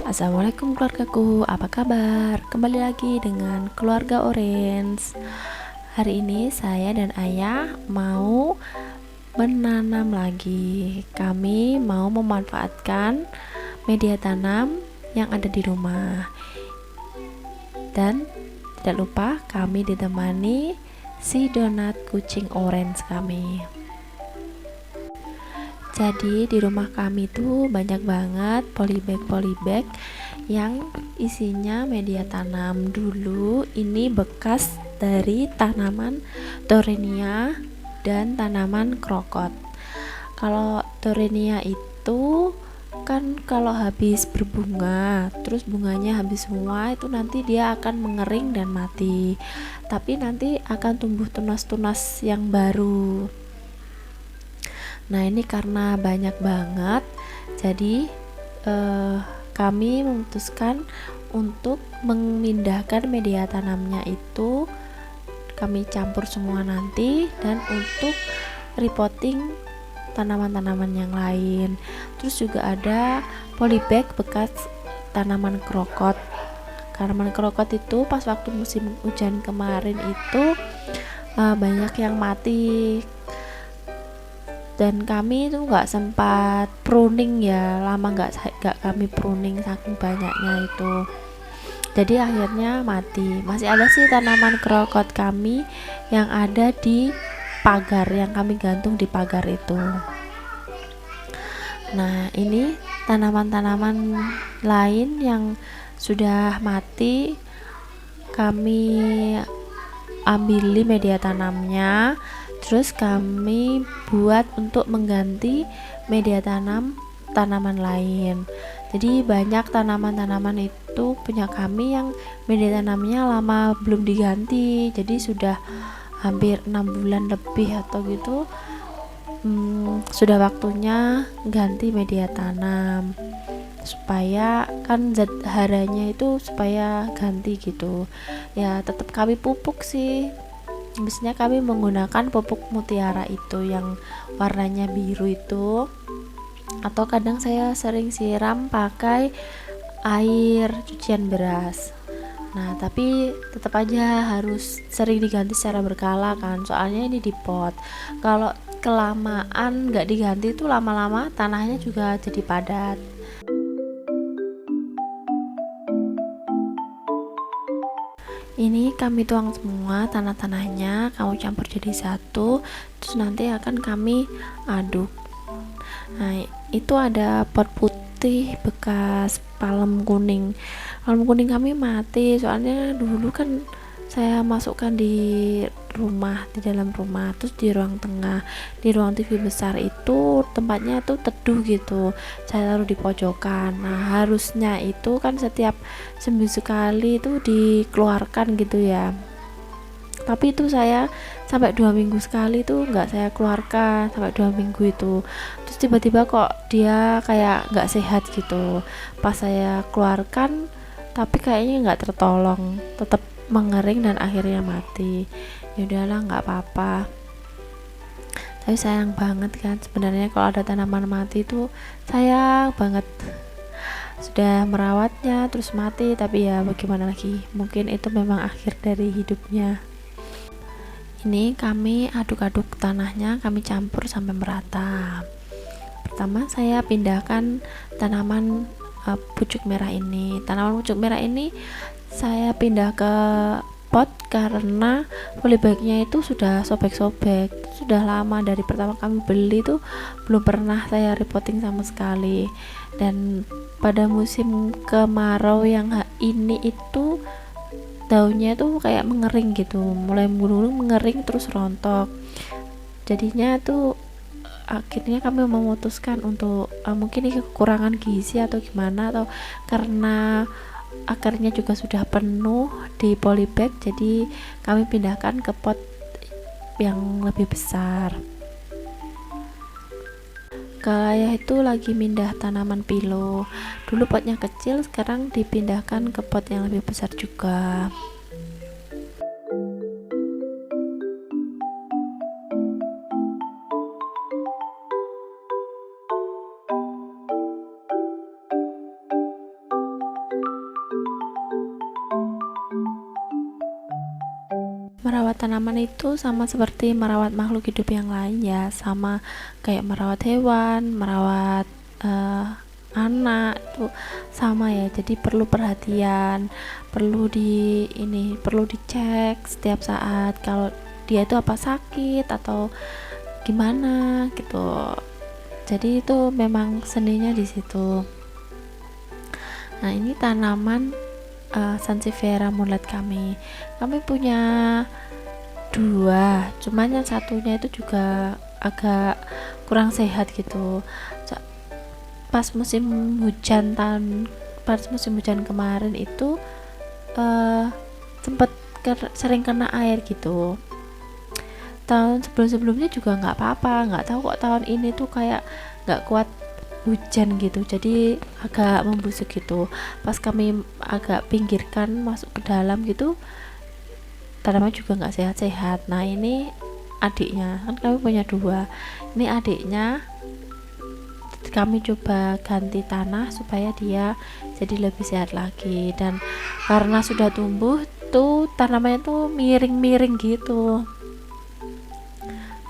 Assalamualaikum keluargaku, apa kabar? Kembali lagi dengan keluarga Orange. Hari ini saya dan ayah mau menanam lagi. Kami mau memanfaatkan media tanam yang ada di rumah. Dan tidak lupa kami ditemani si donat kucing orange kami. Jadi di rumah kami tuh banyak banget polybag yang isinya media tanam. Dulu ini bekas dari tanaman Torenia dan tanaman krokot. Kalau Torenia itu kan kalau habis berbunga, terus bunganya habis semua, itu nanti dia akan mengering dan mati. Tapi nanti akan tumbuh tunas-tunas yang baru. Nah, ini karena banyak banget, jadi kami memutuskan untuk memindahkan media tanamnya itu. Kami campur semua nanti, dan untuk repotting tanaman-tanaman yang lain. Terus juga ada polybag bekas tanaman krokot. Tanaman krokot itu pas waktu musim hujan kemarin itu banyak yang mati, dan kami itu nggak sempat pruning ya, lama nggak kami pruning saking banyaknya itu, jadi akhirnya mati. Masih ada sih tanaman krokot kami yang ada di pagar, yang kami gantung di pagar itu. Nah, ini tanaman-tanaman lain yang sudah mati kami ambil media tanamnya, terus kami buat untuk mengganti media tanam tanaman lain. Jadi banyak tanaman-tanaman itu punya kami yang media tanamnya lama belum diganti, jadi sudah hampir 6 bulan lebih atau gitu. Sudah waktunya ganti media tanam, supaya kan zat haranya itu supaya ganti gitu ya. Tetap kami pupuk sih, biasanya kami menggunakan pupuk mutiara itu yang warnanya biru itu, atau kadang saya sering siram pakai air cucian beras. Nah, tapi tetap aja harus sering diganti secara berkala kan, soalnya ini di pot. Kalau kelamaan nggak diganti itu lama-lama tanahnya juga jadi padat. Ini kami tuang semua tanah-tanahnya, kamu campur jadi satu, terus nanti akan kami aduk. Nah, itu ada pot putih bekas palem kuning. Palem kuning kami mati, soalnya dulu kan saya masukkan di rumah, di dalam rumah, terus di ruang tengah, di ruang TV besar itu tempatnya tuh teduh gitu, saya taruh di pojokan. Nah, harusnya itu kan setiap seminggu sekali itu dikeluarkan gitu ya, tapi itu saya sampai 2 minggu sekali tuh nggak saya keluarkan, sampai 2 minggu itu. Terus tiba-tiba kok dia kayak nggak sehat gitu, pas saya keluarkan tapi kayaknya nggak tertolong, tetap mengering dan akhirnya mati. Ya udahlah, nggak apa-apa, tapi sayang banget kan sebenarnya kalau ada tanaman mati itu, sayang banget. Sudah merawatnya terus mati, tapi ya bagaimana lagi, mungkin itu memang akhir dari hidupnya. Ini kami aduk-aduk tanahnya, kami campur sampai merata. Pertama saya pindahkan tanaman pucuk merah ini. Tanaman pucuk merah ini saya pindah ke pot karena polybagnya itu sudah sobek-sobek, sudah lama, dari pertama kami beli tuh belum pernah saya repotting sama sekali. Dan pada musim kemarau yang ini itu daunnya tuh kayak mengering gitu, mulai mengering terus rontok. Jadinya tuh akhirnya kami memutuskan untuk mungkin ini kekurangan gizi atau gimana, atau karena akarnya juga sudah penuh di polybag, jadi kami pindahkan ke pot yang lebih besar. Ayah itu lagi mindah tanaman pilo, dulu potnya kecil, sekarang dipindahkan ke pot yang lebih besar juga. merawat tanaman itu sama seperti merawat makhluk hidup yang lain ya, sama kayak merawat hewan, merawat anak itu sama ya. Jadi perlu perhatian, perlu dicek setiap saat kalau dia itu apa sakit atau gimana gitu. Jadi itu memang seninya di situ. Nah, ini tanaman Sansevieria moonlight kami punya dua, cuman yang satunya itu juga agak kurang sehat gitu. Pas musim hujan kemarin itu sempet sering kena air gitu. Tahun sebelumnya juga nggak apa-apa, nggak tahu kok tahun ini tuh kayak nggak kuat hujan gitu, jadi agak membusuk gitu. Pas kami agak pinggirkan masuk ke dalam gitu, tanaman juga nggak sehat-sehat. Nah, ini adiknya, kan kami punya dua, ini adiknya kami coba ganti tanah supaya dia jadi lebih sehat lagi. Dan karena sudah tumbuh tuh tanamannya tuh miring-miring gitu.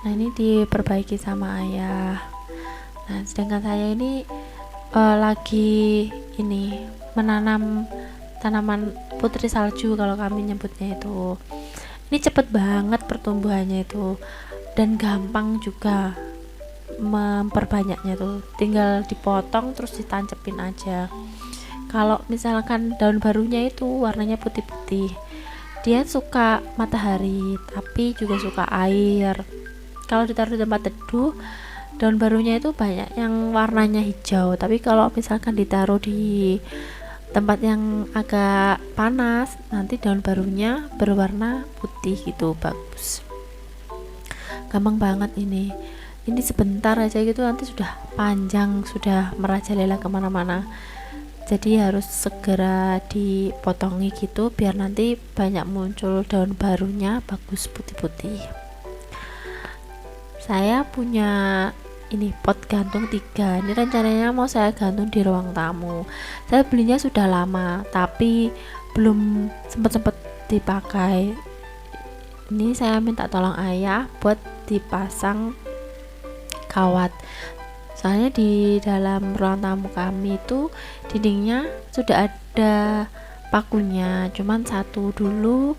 Nah, ini diperbaiki sama ayah. Nah, sedangkan saya ini lagi menanam tanaman putri salju kalau kami nyebutnya itu. Ini cepet banget pertumbuhannya itu, dan gampang juga memperbanyaknya tuh, tinggal dipotong terus ditancepin aja. Kalau misalkan daun barunya itu warnanya putih-putih, dia suka matahari tapi juga suka air. Kalau ditaruh di tempat teduh, daun barunya itu banyak yang warnanya hijau, tapi kalau misalkan ditaruh di tempat yang agak panas, nanti daun barunya berwarna putih gitu, bagus. Gampang banget ini sebentar aja gitu nanti sudah panjang, sudah merajalela kemana-mana. Jadi harus segera dipotongi gitu biar nanti banyak muncul daun barunya, bagus putih-putih. Saya punya ini pot gantung 3, ini rencananya mau saya gantung di ruang tamu. Saya belinya sudah lama tapi belum sempet dipakai. Ini saya minta tolong ayah buat dipasang kawat, soalnya di dalam ruang tamu kami itu dindingnya sudah ada pakunya, cuman satu dulu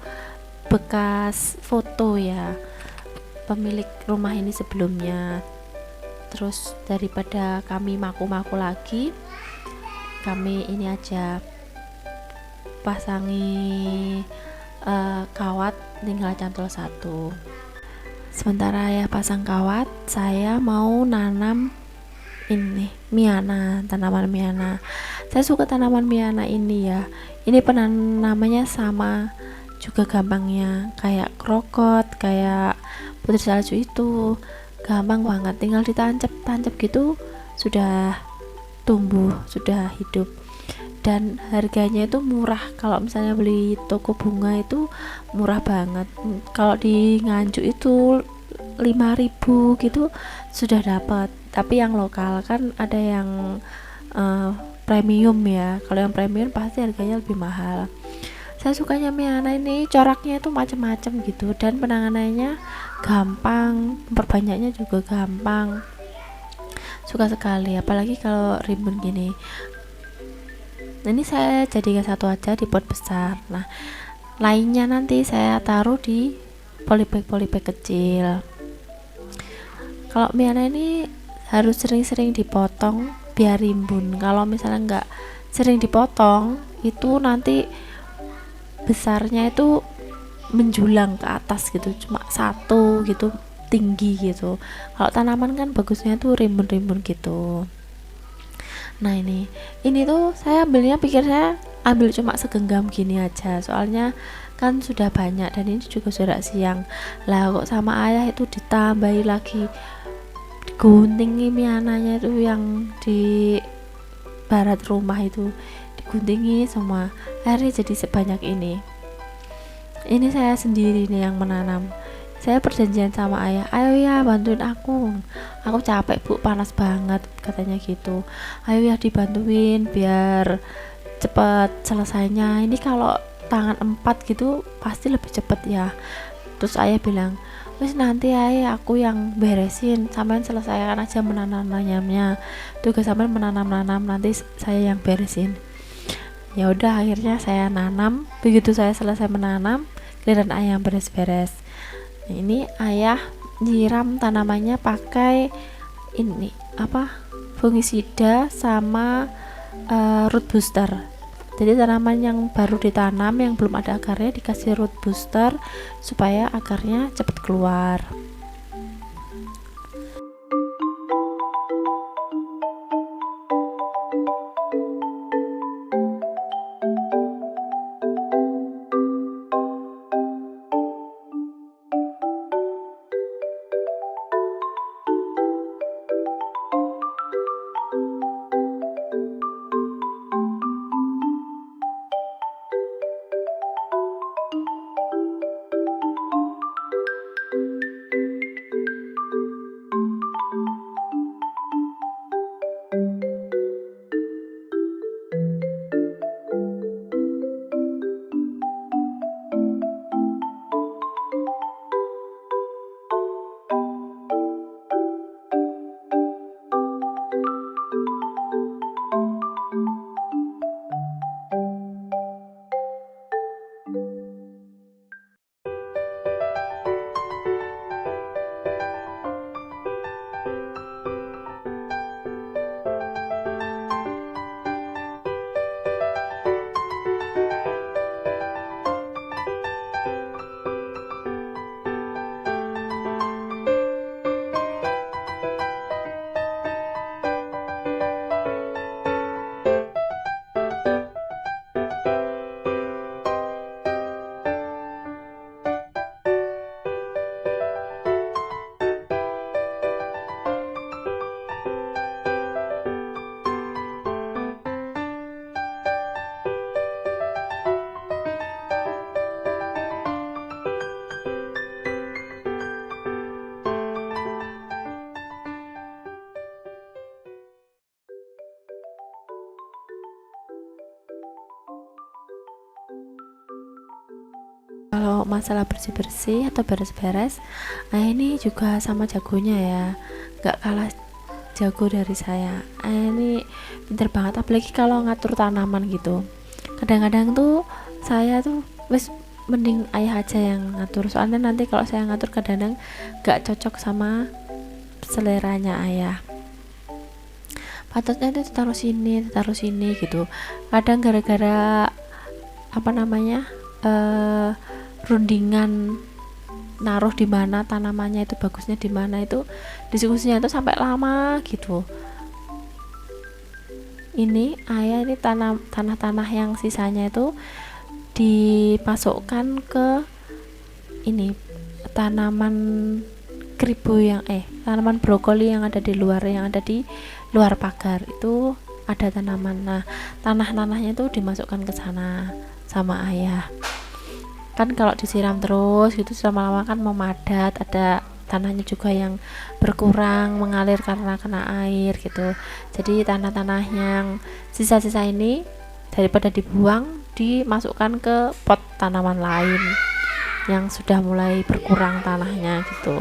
bekas foto ya pemilik rumah ini sebelumnya. Terus daripada kami maku-maku lagi, kami ini aja pasangi kawat, tinggal cantol satu. Sementara ya pasang kawat, saya mau nanam ini miana, tanaman miana. Saya suka tanaman miana ini ya. Ini penanamannya sama juga gampangnya, kayak krokot, kayak putri salju itu gampang banget, tinggal ditancap gitu sudah tumbuh, sudah hidup. Dan harganya itu murah, kalau misalnya beli toko bunga itu murah banget. Kalau di Nganjuk itu 5.000 gitu sudah dapat, tapi yang lokal kan ada yang premium ya. Kalau yang premium pasti harganya lebih mahal. Saya sukanya miana ini, coraknya itu macam-macam gitu, dan penanganannya gampang, memperbanyaknya juga gampang. Suka sekali, apalagi kalau rimbun gini. Ini saya jadikan satu aja di pot besar. Nah, lainnya nanti saya taruh di polybag kecil. Kalau miana ini harus sering-sering dipotong biar rimbun. Kalau misalnya nggak sering dipotong, itu nanti besarnya itu menjulang ke atas gitu, cuma satu gitu tinggi gitu. Kalau tanaman kan bagusnya tuh rimbun-rimbun gitu. Nah, ini tuh saya pikir saya ambil cuma segenggam gini aja, soalnya kan sudah banyak dan ini juga sudah siang. Lah kok sama ayah itu ditambahi lagi, diguntingi miananya itu yang di barat rumah itu diguntingi semua, akhirnya jadi sebanyak ini. Ini saya sendiri nih yang menanam. Saya perjanjian sama ayah, ayo ya bantuin aku capek bu, panas banget katanya gitu. Ayo ya dibantuin biar cepat selesainya. Ini kalau tangan 4 gitu pasti lebih cepat ya. Terus ayah bilang, wis nanti ayah aku yang beresin, sampean selesaikan aja menanam-nanamnya, tugas sampean menanam-nanam, nanti saya yang beresin. Ya udah, akhirnya saya nanam. Begitu saya selesai menanam, giliran ayah yang beres-beres. Nah, ini ayah nyiram tanamannya pakai ini fungisida sama root booster. Jadi tanaman yang baru ditanam yang belum ada akarnya dikasih root booster supaya akarnya cepat keluar. Kalau masalah bersih-bersih atau beres-beres, nah ini juga sama jagonya ya, gak kalah jago dari saya. Ini pinter banget, apalagi kalau ngatur tanaman gitu. Kadang-kadang tuh saya tuh wes mending ayah aja yang ngatur, soalnya nanti kalau saya ngatur kadang-kadang gak cocok sama seleranya ayah. Patutnya itu taruh sini gitu. Kadang gara-gara rundingan naruh di mana tanamannya itu bagusnya di mana, itu diskusinya itu sampai lama gitu. Ini ayah ini tanah-tanah yang sisanya itu dimasukkan ke ini tanaman tanaman brokoli yang ada di luar pagar itu ada tanaman. Nah, tanahnya itu dimasukkan ke sana sama ayah. Kan kalau disiram terus gitu lama-lama kan memadat, ada tanahnya juga yang berkurang mengalir karena kena air gitu. Jadi tanah-tanah yang sisa-sisa ini daripada dibuang, dimasukkan ke pot tanaman lain yang sudah mulai berkurang tanahnya gitu.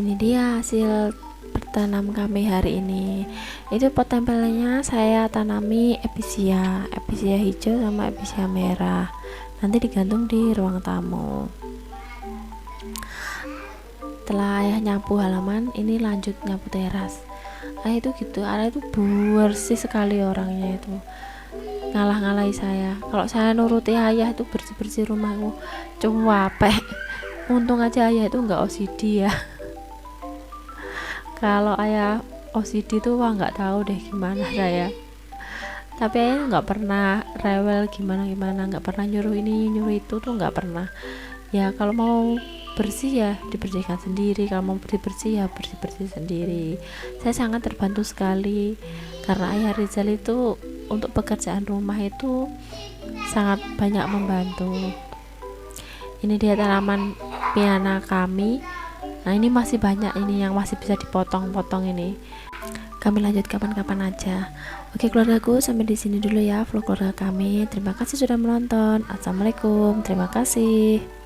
Ini dia hasil bertanam kami hari ini. Itu pot tempelnya saya tanami episia hijau sama episia merah. Nanti digantung di ruang tamu. Setelah ayah nyapu halaman, ini lanjut nyapu teras. Ayah itu gitu, ayah itu bersih sekali orangnya itu. ngalah-ngalahi saya. Kalau saya nuruti ayah itu bersih-bersih rumahku capek. Untung aja ayah itu nggak OCD ya. Kalau ayah OCD tuh wah nggak tahu deh gimana saya. Tapi ayah nggak pernah rewel gimana, nggak pernah nyuruh ini nyuruh itu tuh nggak pernah. Ya kalau mau bersih ya dibersihkan sendiri, kalau mau bersih ya bersih sendiri. Saya sangat terbantu sekali karena ayah Rizal itu untuk pekerjaan rumah itu sangat banyak membantu. Ini dia tanaman piana kami. Nah ini masih banyak ini yang masih bisa dipotong-potong ini. Kami lanjut kapan-kapan aja. Oke keluargaku, sampai di sini dulu ya vlog keluarga kami. Terima kasih sudah menonton. Assalamualaikum. Terima kasih.